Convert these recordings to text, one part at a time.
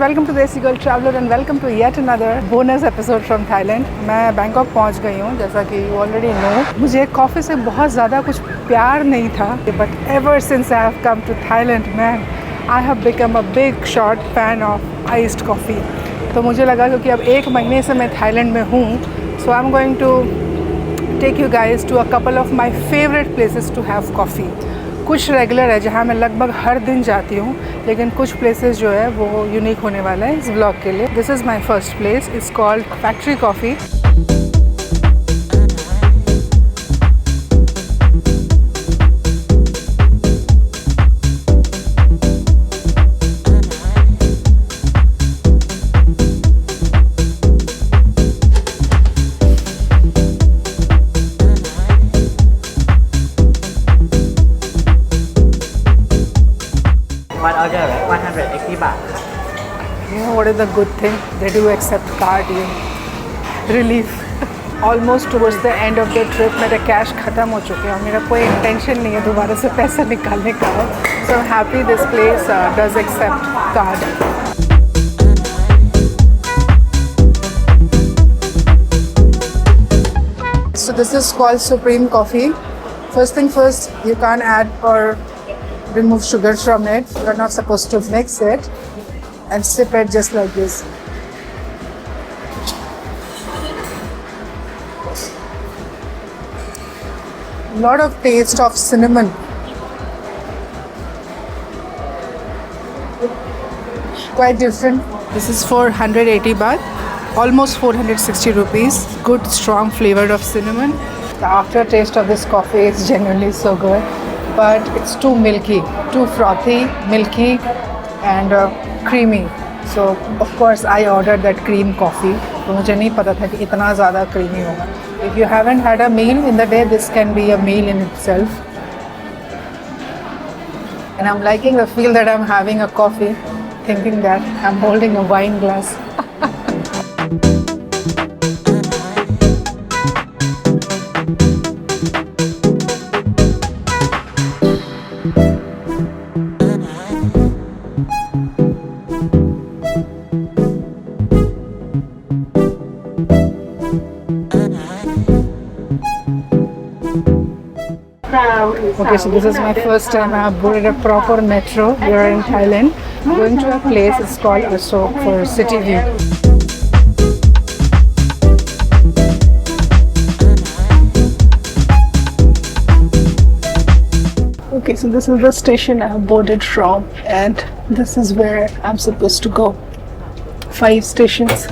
welcome to Desi Girl Traveler and welcome to yet another bonus episode from Thailand. मैं Bangkok पहुंच गई हूँ, जैसा कि you already know. मुझे कॉफ़ी से बहुत ज़्यादा कुछ प्यार नहीं था, but ever since I have come to Thailand, man, I have become a big short fan of iced coffee. तो मुझे लगा क्योंकि अब 1 महीने से मैं थाईलैंड में हूँ, so I'm going to take you guys to a couple of my favorite places to have coffee. कुछ रेगुलर है जहाँ मैं लगभग हर दिन जाती हूँ, लेकिन कुछ प्लेसेस जो है वो यूनिक होने वाला है इस ब्लॉग के लिए. This is my first place, it's called factory coffee. One order 180 baht. You know what is the good thing? They do accept card here. Relief. Almost towards the end of the trip मेरे cash ख़त्म हो चुके हैं और मेरा कोई intention नहीं है दोबारा से पैसा निकालने का. So I'm happy this place does accept card. So this is called Supreme Coffee. First thing first, you can't add or remove sugar from it. You're not supposed to mix it and sip it just like this. Lot of taste of cinnamon. Quite different. This is for 180 baht, almost 460 rupees. Good strong flavor of cinnamon. The aftertaste of this coffee is genuinely so good. But it's too milky, too frothy, milky and creamy. So of course I ordered that cream coffee. तो मुझे नहीं पता था कि इतना ज़्यादा creamy होगा. If you haven't had a meal in the day, this can be a meal in itself. And I'm liking the feel that I'm having a coffee, thinking that I'm holding a wine glass. Okay, so this is my first time I have boarded a proper metro here in Thailand. Going to a place, it's called Asok for City View. Okay, so this is the station I have boarded from and this is where I'm supposed to go. 5 stations.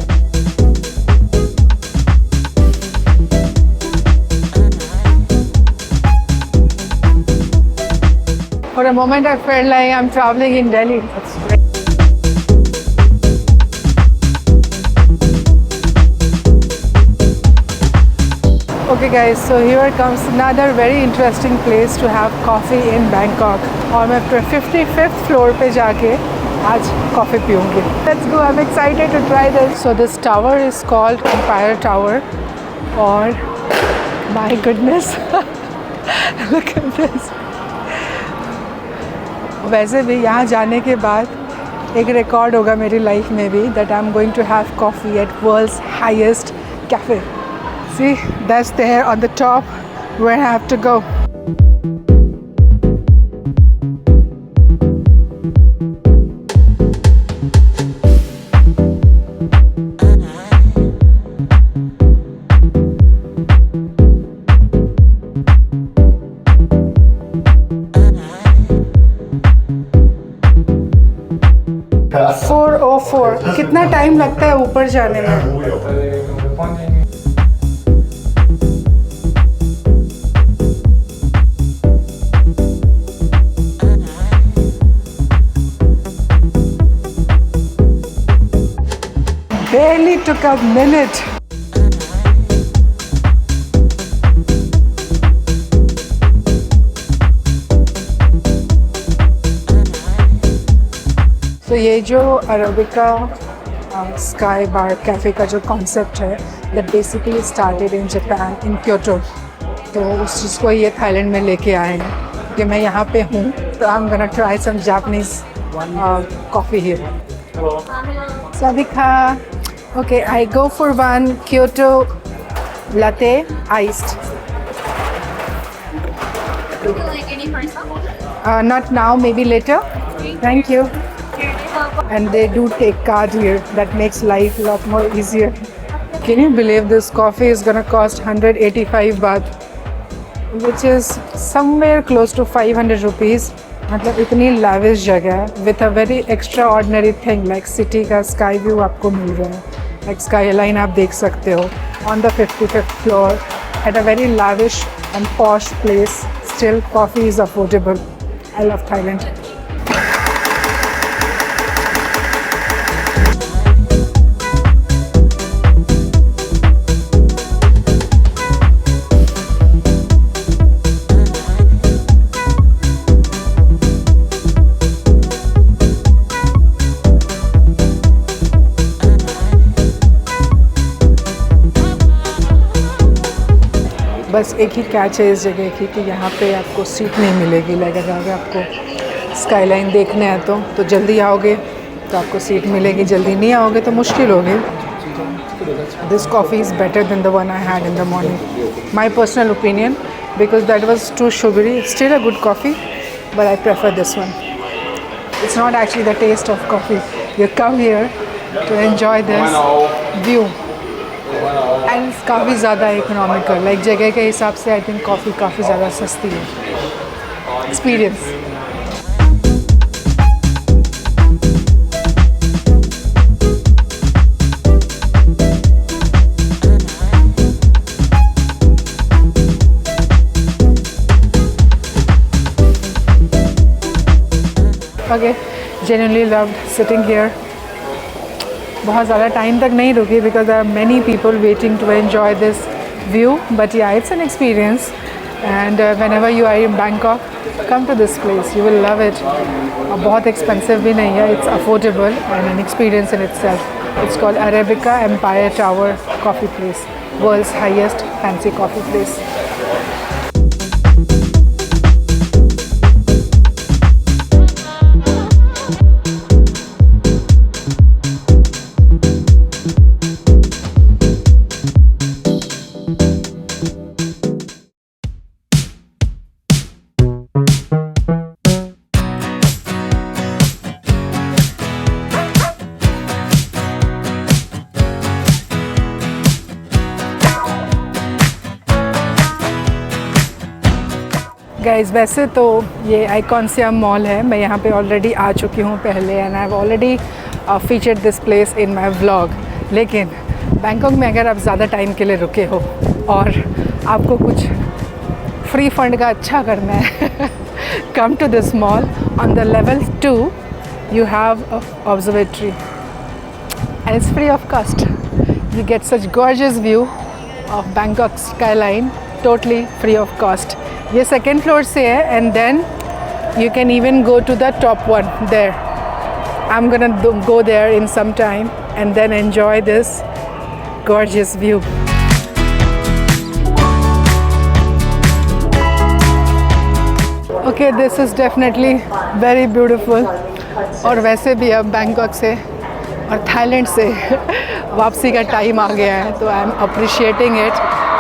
For a moment I felt like I'm traveling in Delhi. That's great. Okay guys, so here comes another very interesting place to have coffee in Bangkok. और मैं 55th floor पे जाके आज coffee पीऊँगी. Let's go, I'm excited to try this. So this tower is called Empire Tower. और my goodness, look at this. वैसे भी यहाँ जाने के बाद एक रिकॉर्ड होगा मेरी लाइफ में भी that I'm going to have coffee at world's highest cafe. See, that's there on the top where I have to go. कितना टाइम लगता है ऊपर जाने में? Barely took a minute. तो ये जो अरेबिका स्काई बार कैफ़े का जो कॉन्सेप्ट है that basically started in Japan in Kyoto, तो उस चीज़ को ये थाईलैंड में लेके आए हैं कि मैं यहाँ पे हूँ तो I am gonna try some Japanese coffee here. Sadika. Okay, I go for one Kyoto latte iced. Would you like any first? Not now, maybe later. Thank you. And they do take card here. That makes life a lot more easier. Can you believe this coffee is gonna cost 185 baht, which is somewhere close to 500 rupees. मतलब इतनी lavish जगह है with a very extraordinary thing like city का sky view आपको मिल रहा है, like skyline आप देख सकते हो on the 55th floor at a very lavish and posh place. Still coffee is affordable. I love Thailand. बस एक ही कैच है इस जगह की कि यहाँ पे आपको सीट नहीं मिलेगी। लाइक अगर आपको स्काईलाइन देखने हैं तो जल्दी आओगे तो आपको सीट मिलेगी, जल्दी नहीं आओगे तो मुश्किल होगी। This coffee is better than the one I had in the morning, my personal opinion, because that was too sugary. Still a good coffee but I prefer this one. It's not actually the taste of coffee, you come here to enjoy this view and काफ़ी ज़्यादा economical. Like जगह के हिसाब से I think coffee काफ़ी ज़्यादा सस्ती है। Experience. Okay, genuinely loved sitting here. बहुत ज़्यादा टाइम तक नहीं रुकी because there are many people waiting to enjoy this view, but yeah, it's an experience and whenever you are in Bangkok, come to this place, you will love it. और बहुत expensive भी नहीं है, it's affordable and an experience in itself. It's called Arabica Empire Tower Coffee Place, world's highest fancy coffee place. Guys, वैसे तो ये आइकॉनसियम mall है, मैं यहाँ पे ऑलरेडी आ चुकी हूँ पहले and I have already featured this place in my vlog. लेकिन बैंकॉक में अगर आप ज़्यादा टाइम के लिए रुके हो और आपको कुछ फ्री फंड का अच्छा करना है come to this mall. On the level 2 you have a observatory and it's free of cost. You get such gorgeous view of Bangkok skyline totally free of cost. ये सेकेंड फ्लोर से है and then you can even go to the top one there. I am gonna go there in some time and then enjoy this gorgeous view. Okay, this is definitely very beautiful. और वैसे भी अब Bangkok से और Thailand से वापसी का time आ गया है, तो I M appreciating it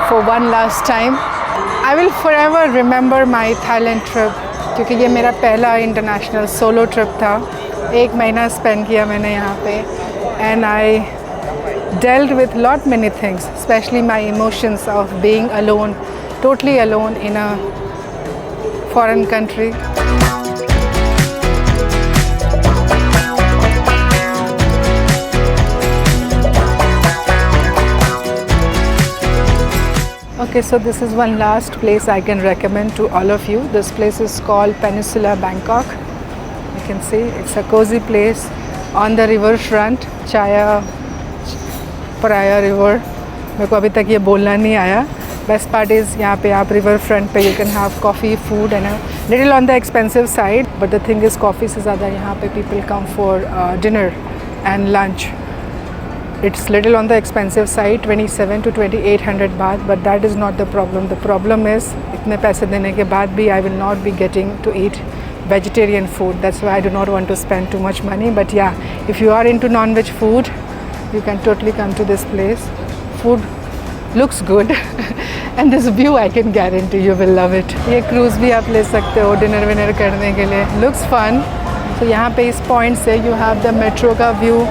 for one last time. I will forever remember my Thailand trip, क्योंकि ये मेरा पहला इंटरनेशनल सोलो ट्रिप था। 1 महीना स्पेंड किया मैंने यहाँ पे and I dealt with lot many things, especially my emotions of being alone, totally alone in a foreign country. Okay, so this is one last place I can recommend to all of you. This place is called Peninsula Bangkok. You can see it's a cozy place on the river front, Chaya Phraya River. मेरे को अभी तक ये बोलना नहीं आया। Best part is यहाँ पे आप river front पे you can have coffee, food and a little on the expensive side. But the thing is coffee से ज़्यादा यहाँ पे people come for dinner and lunch. It's little on the expensive side, 27 to 2800 baht, but that is not the problem. The problem is इतने पैसे देने के बाद भी I will not be getting to eat vegetarian food. That's why I do not want to spend too much money. But yeah, if you are into non-veg food, you can totally come to this place. Food looks good and this view I can guarantee you will love it. ये cruise भी आप ले सकते हो dinner winner करने के लिए. Looks fun. So यहाँ पे इस point से you have the metro का view,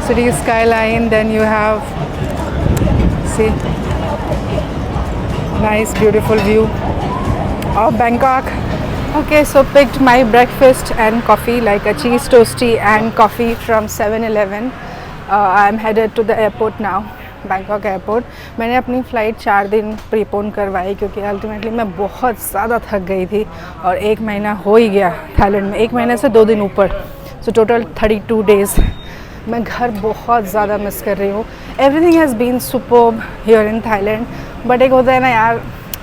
city skyline, then you have, see, nice beautiful view of Bangkok. Okay, so picked my breakfast and coffee, like a cheese toastie and coffee from 7-Eleven. I'm headed to the airport now, Bangkok airport. मैंने अपनी flight 4 दिन prepone करवाई क्योंकि ultimately मैं बहुत ज़्यादा थक गई थी और 1 महीना हो ही गया थाईलैंड में, 1 महीने से 2 दिन ऊपर, सो टोटल 32 डेज़. मैं घर बहुत ज़्यादा मिस कर रही हूँ. Everything has been superb here in Thailand, but एक होता है ना यार,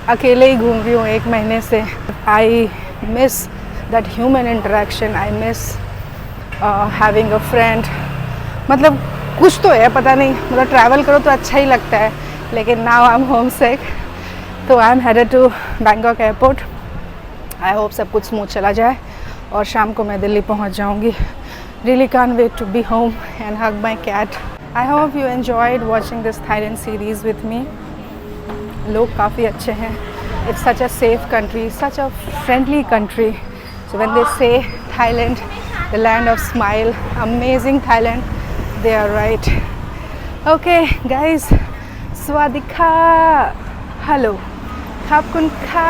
अकेले ही घूम रही हूँ 1 महीने से. I miss that human interaction, I miss having a friend. मतलब कुछ तो है, पता नहीं, मतलब ट्रैवल करो तो अच्छा ही लगता है, लेकिन now I am homesick. तो I am headed to Bangkok airport. I hope सब कुछ स्मूथ चला जाए और शाम को मैं दिल्ली पहुंच जाऊंगी. Really can't wait to be home and hug my cat. I hope you enjoyed watching this Thailand series with me. लोग काफ़ी अच्छे हैं. It's such a safe country, such a friendly country. So when they say Thailand, the land of smile, amazing Thailand, they are right. Okay guys, swadika, hello, khap kun kha,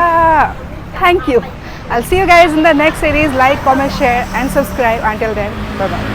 thank you. I'll see you guys in the next series. Like, comment, share and subscribe. Until then, bye bye.